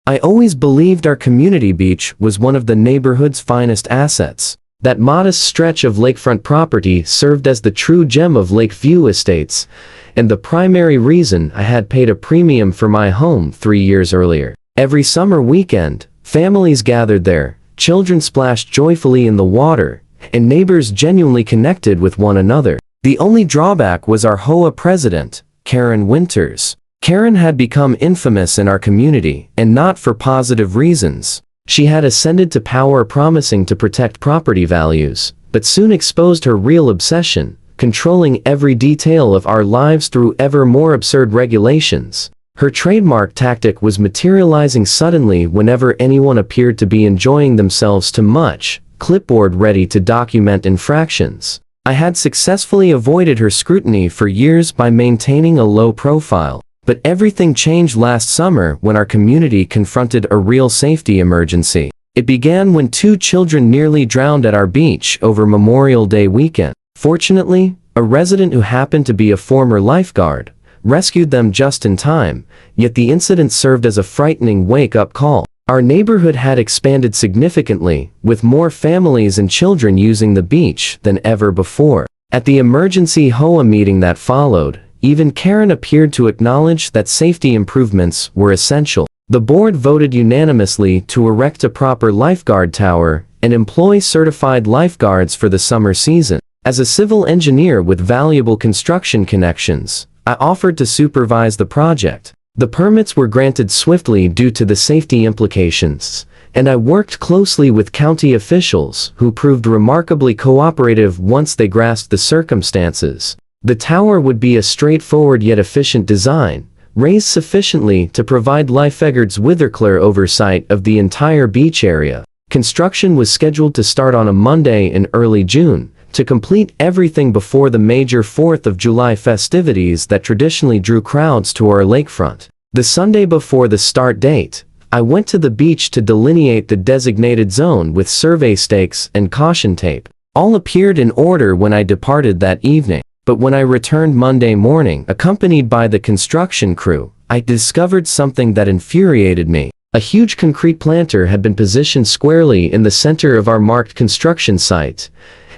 I always believed our community beach was one of the neighborhood's finest assets. That modest stretch of lakefront property served as the true gem of Lakeview Estates, and the primary reason I had paid a premium for my home 3 years earlier. Every summer weekend, families gathered there, children splashed joyfully in the water, and neighbors genuinely connected with one another. The only drawback was our HOA president, Karen Winters. Karen had become infamous in our community, and not for positive reasons. She had ascended to power promising to protect property values, but soon exposed her real obsession, controlling every detail of our lives through ever more absurd regulations. Her trademark tactic was materializing suddenly whenever anyone appeared to be enjoying themselves too much, clipboard ready to document infractions. I had successfully avoided her scrutiny for years by maintaining a low profile. But everything changed last summer when our community confronted a real safety emergency. It began when 2 children nearly drowned at our beach over Memorial Day weekend. Fortunately, a resident who happened to be a former lifeguard rescued them just in time, yet the incident served as a frightening wake-up call. Our neighborhood had expanded significantly, with more families and children using the beach than ever before. At the emergency HOA meeting that followed, even Karen appeared to acknowledge that safety improvements were essential. The board voted unanimously to erect a proper lifeguard tower and employ certified lifeguards for the summer season. As a civil engineer with valuable construction connections, I offered to supervise the project. The permits were granted swiftly due to the safety implications, and I worked closely with county officials who proved remarkably cooperative once they grasped the circumstances. The tower would be a straightforward yet efficient design, raised sufficiently to provide lifeguards with clear oversight of the entire beach area. Construction was scheduled to start on a Monday in early June, to complete everything before the major 4th of July festivities that traditionally drew crowds to our lakefront. The Sunday before the start date, I went to the beach to delineate the designated zone with survey stakes and caution tape. All appeared in order when I departed that evening. But when I returned Monday morning, accompanied by the construction crew, I discovered something that infuriated me. A huge concrete planter had been positioned squarely in the center of our marked construction site,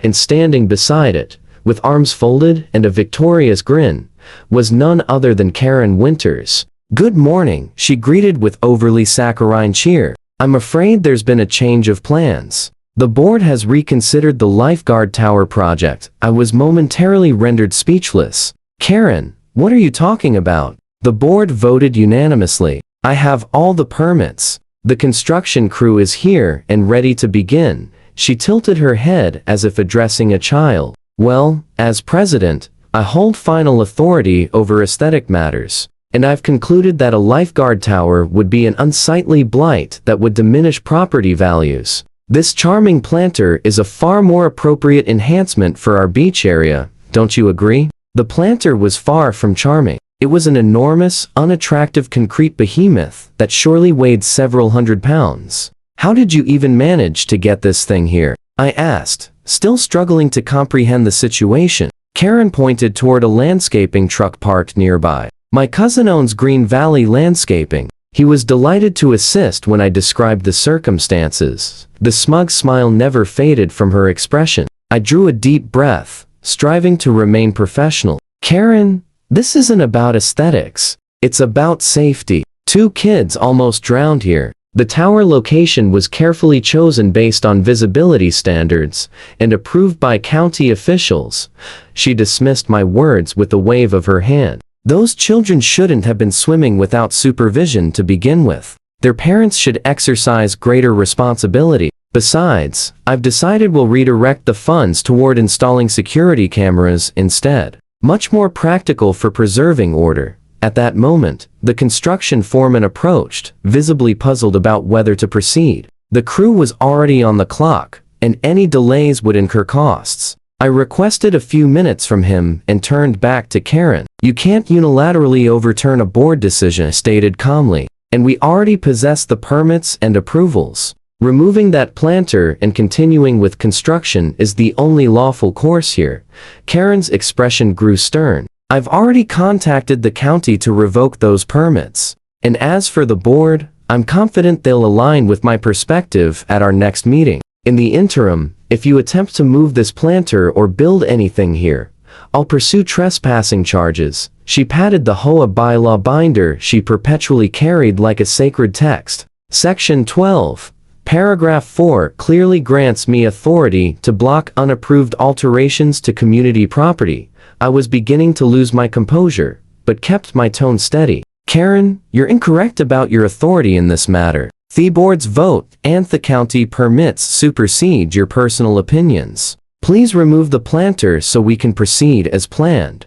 and standing beside it, with arms folded and a victorious grin, was none other than Karen Winters. "Good morning," she greeted with overly saccharine cheer. "I'm afraid there's been a change of plans. The board has reconsidered the lifeguard tower project." I was momentarily rendered speechless. "Karen, what are you talking about?" "The board voted unanimously. I have all the permits. The construction crew is here and ready to begin." She tilted her head as if addressing a child. "Well, as president, I hold final authority over aesthetic matters, and I've concluded that a lifeguard tower would be an unsightly blight that would diminish property values. This charming planter is a far more appropriate enhancement for our beach area, don't you agree?" The planter was far from charming. It was an enormous, unattractive concrete behemoth that surely weighed several hundred pounds. "How did you even manage to get this thing here?" I asked, still struggling to comprehend the situation. Karen pointed toward a landscaping truck parked nearby. "My cousin owns Green Valley Landscaping. He was delighted to assist when I described the circumstances." The smug smile never faded from her expression. I drew a deep breath, striving to remain professional. "Karen, this isn't about aesthetics. It's about safety. 2 kids almost drowned here. The tower location was carefully chosen based on visibility standards and approved by county officials." She dismissed my words with a wave of her hand. "Those children shouldn't have been swimming without supervision to begin with. Their parents should exercise greater responsibility. Besides, I've decided we'll redirect the funds toward installing security cameras instead. Much more practical for preserving order." At that moment, the construction foreman approached, visibly puzzled about whether to proceed. The crew was already on the clock, and any delays would incur costs. I requested a few minutes from him and turned back to Karen. "You can't unilaterally overturn a board decision," I stated calmly, "and we already possess the permits and approvals. Removing that planter and continuing with construction is the only lawful course here." Karen's expression grew stern. "I've already contacted the county to revoke those permits. And as for the board, I'm confident they'll align with my perspective at our next meeting. In the interim, if you attempt to move this planter or build anything here, I'll pursue trespassing charges." She patted the HOA bylaw binder she perpetually carried like a sacred text. Section 12. Paragraph 4 clearly grants me authority to block unapproved alterations to community property. I was beginning to lose my composure, but kept my tone steady. "Karen, you're incorrect about your authority in this matter. The board's vote and the county permits supersede your personal opinions. Please remove the planter so we can proceed as planned."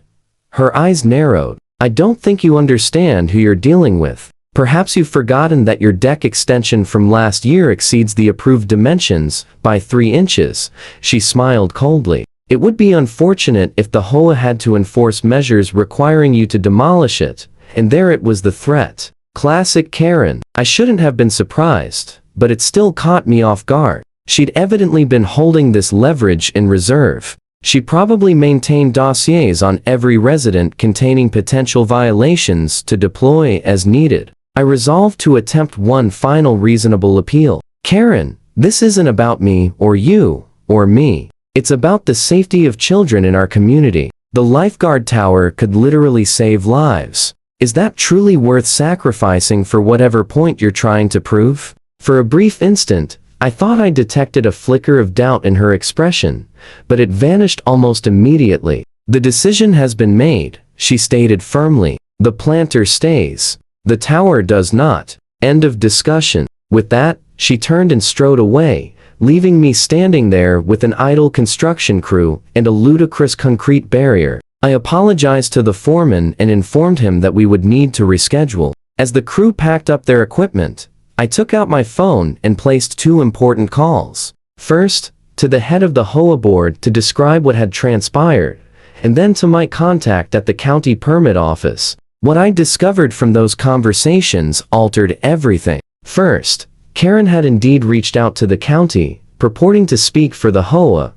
Her eyes narrowed. "I don't think you understand who you're dealing with. Perhaps you've forgotten that your deck extension from last year exceeds the approved dimensions by 3 inches. She smiled coldly. "It would be unfortunate if the HOA had to enforce measures requiring you to demolish it." And there it was, the threat. Classic Karen. I shouldn't have been surprised, but it still caught me off guard. She'd evidently been holding this leverage in reserve. She probably maintained dossiers on every resident containing potential violations to deploy as needed. I resolved to attempt one final reasonable appeal. "Karen, this isn't about me or you or me. It's about the safety of children in our community. The Lifeguard tower could literally save lives. Is that truly worth sacrificing for whatever point you're trying to prove?" For a brief instant, I thought I detected a flicker of doubt in her expression, but it vanished almost immediately. "The decision has been made," she stated firmly. "The planter stays. The tower does not. End of discussion." With that, she turned and strode away, leaving me standing there with an idle construction crew and a ludicrous concrete barrier. I apologized to the foreman and informed him that we would need to reschedule. As the crew packed up their equipment, I took out my phone and placed 2 important calls. First, to the head of the HOA board to describe what had transpired, and then to my contact at the county permit office. What I discovered from those conversations altered everything. First, Karen had indeed reached out to the county, purporting to speak for the HOA,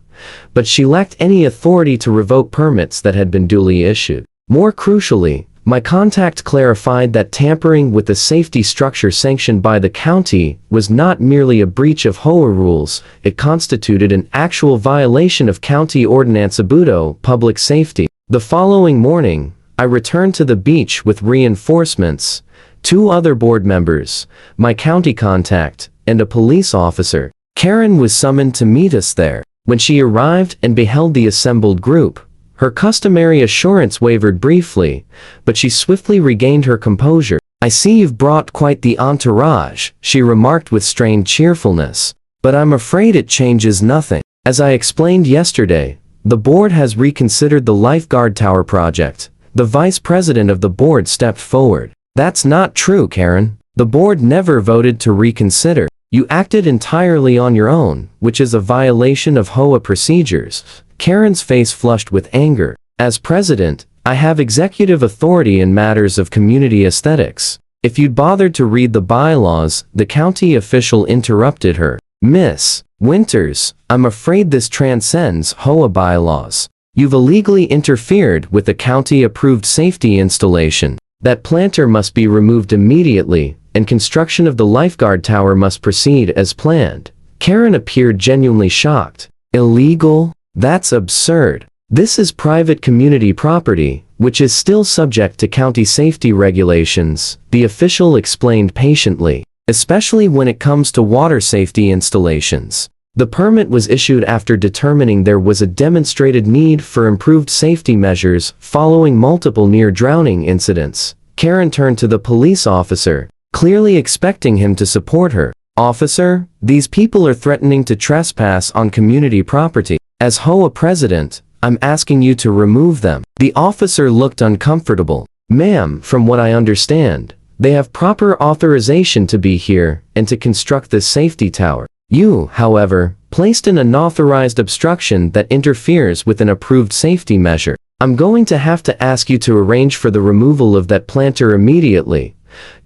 but she lacked any authority to revoke permits that had been duly issued. More crucially, my contact clarified that tampering with the safety structure sanctioned by the county was not merely a breach of HOA rules, it constituted an actual violation of County Ordinance Abuto, public safety. The following morning, I returned to the beach with reinforcements, 2 other board members, my county contact, and a police officer. Karen was summoned to meet us there. When she arrived and beheld the assembled group, her customary assurance wavered briefly, but she swiftly regained her composure. "I see you've brought quite the entourage," she remarked with strained cheerfulness. "But I'm afraid it changes nothing. As I explained yesterday, the board has reconsidered the Lifeguard Tower project." The vice president of the board stepped forward. "That's not true, Karen. The board never voted to reconsider. You acted entirely on your own, which is a violation of HOA procedures." Karen's face flushed with anger. "As president, I have executive authority in matters of community aesthetics. If you'd bothered to read the bylaws," the county official interrupted her. "Miss Winters, I'm afraid this transcends HOA bylaws. You've illegally interfered with a county-approved safety installation. That planter must be removed immediately, and construction of the Lifeguard tower must proceed as planned." Karen appeared genuinely shocked. "Illegal? That's absurd. This is private community property, which is still subject to county safety regulations," the official explained patiently, "especially when it comes to water safety installations. The permit was issued after determining there was a demonstrated need for improved safety measures following multiple near-drowning incidents." Karen turned to the police officer, clearly expecting him to support her. "Officer, these people are threatening to trespass on community property. As HOA president, I'm asking you to remove them." The officer looked uncomfortable. "Ma'am, from what I understand, they have proper authorization to be here and to construct this safety tower. You, however, placed an unauthorized obstruction that interferes with an approved safety measure. I'm going to have to ask you to arrange for the removal of that planter immediately."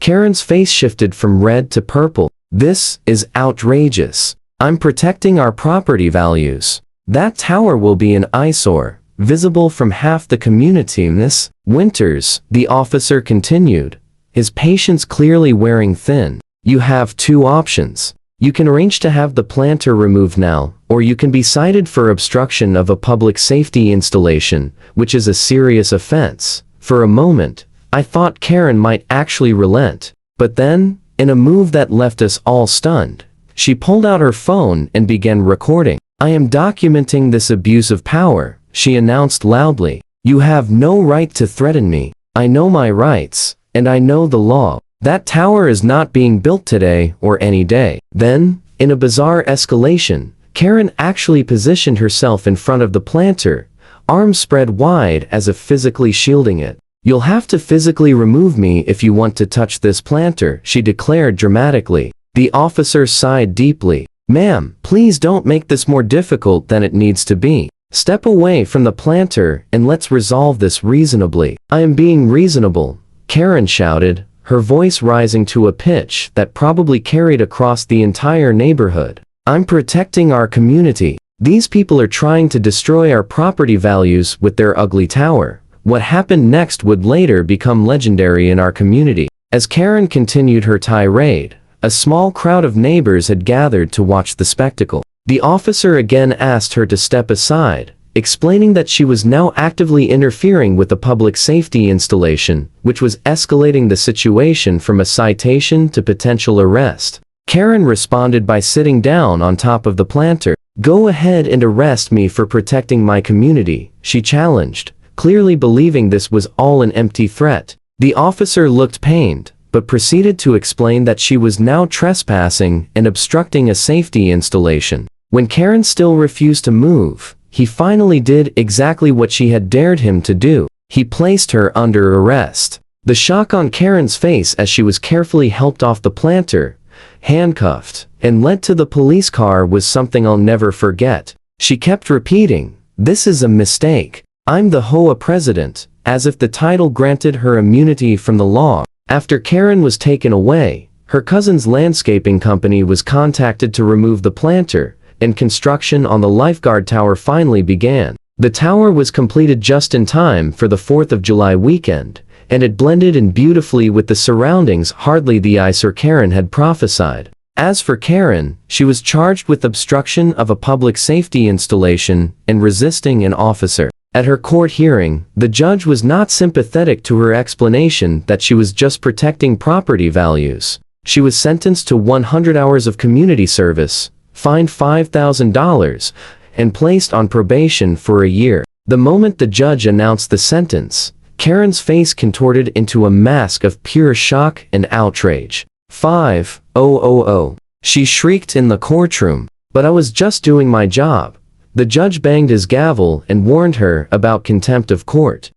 Karen's face shifted from red to purple. "This is outrageous. I'm protecting our property values. That tower will be an eyesore, visible from half the community." "Miss Winters," the officer continued, his patience clearly wearing thin, You have two options. You can arrange to have the planter removed now, or you can be cited for obstruction of a public safety installation, which is a serious offense. For a moment, I thought Karen might actually relent, but then, in a move that left us all stunned, she pulled out her phone and began recording. "I am documenting this abuse of power," she announced loudly. "You have no right to threaten me. I know my rights, and I know the law. That tower is not being built today or any day." Then, in a bizarre escalation, Karen actually positioned herself in front of the planter, arms spread wide as if physically shielding it. "You'll have to physically remove me if you want to touch this planter," she declared dramatically. The officer sighed deeply. "Ma'am, please don't make this more difficult than it needs to be. Step away from the planter and let's resolve this reasonably." "I am being reasonable," Karen shouted, her voice rising to a pitch that probably carried across the entire neighborhood. "I'm protecting our community. These people are trying to destroy our property values with their ugly tower." What happened next would later become legendary in our community. As Karen continued her tirade, a small crowd of neighbors had gathered to watch the spectacle. The officer again asked her to step aside, explaining that she was now actively interfering with a public safety installation, which was escalating the situation from a citation to potential arrest. Karen responded by sitting down on top of the planter. "Go ahead and arrest me for protecting my community," she challenged, clearly believing this was all an empty threat. The officer looked pained, but proceeded to explain that she was now trespassing and obstructing a safety installation. When Karen still refused to move, he finally did exactly what she had dared him to do. He placed her under arrest. The shock on Karen's face as she was carefully helped off the planter, handcuffed, and led to the police car was something I'll never forget. She kept repeating, "This is a mistake. I'm the HOA president," as if the title granted her immunity from the law. After Karen was taken away, her cousin's landscaping company was contacted to remove the planter, and construction on the Lifeguard tower finally began. The tower was completed just in time for the 4th of July weekend, and it blended in beautifully with the surroundings, hardly the eyesore Karen had prophesied. As for Karen, she was charged with obstruction of a public safety installation and resisting an officer. At her court hearing, the judge was not sympathetic to her explanation that she was just protecting property values. She was sentenced to 100 hours of community service, fined $5,000, and placed on probation for a year. The moment the judge announced the sentence, Karen's face contorted into a mask of pure shock and outrage. 5,000, she shrieked in the courtroom. "But I was just doing my job." The judge banged his gavel and warned her about contempt of court.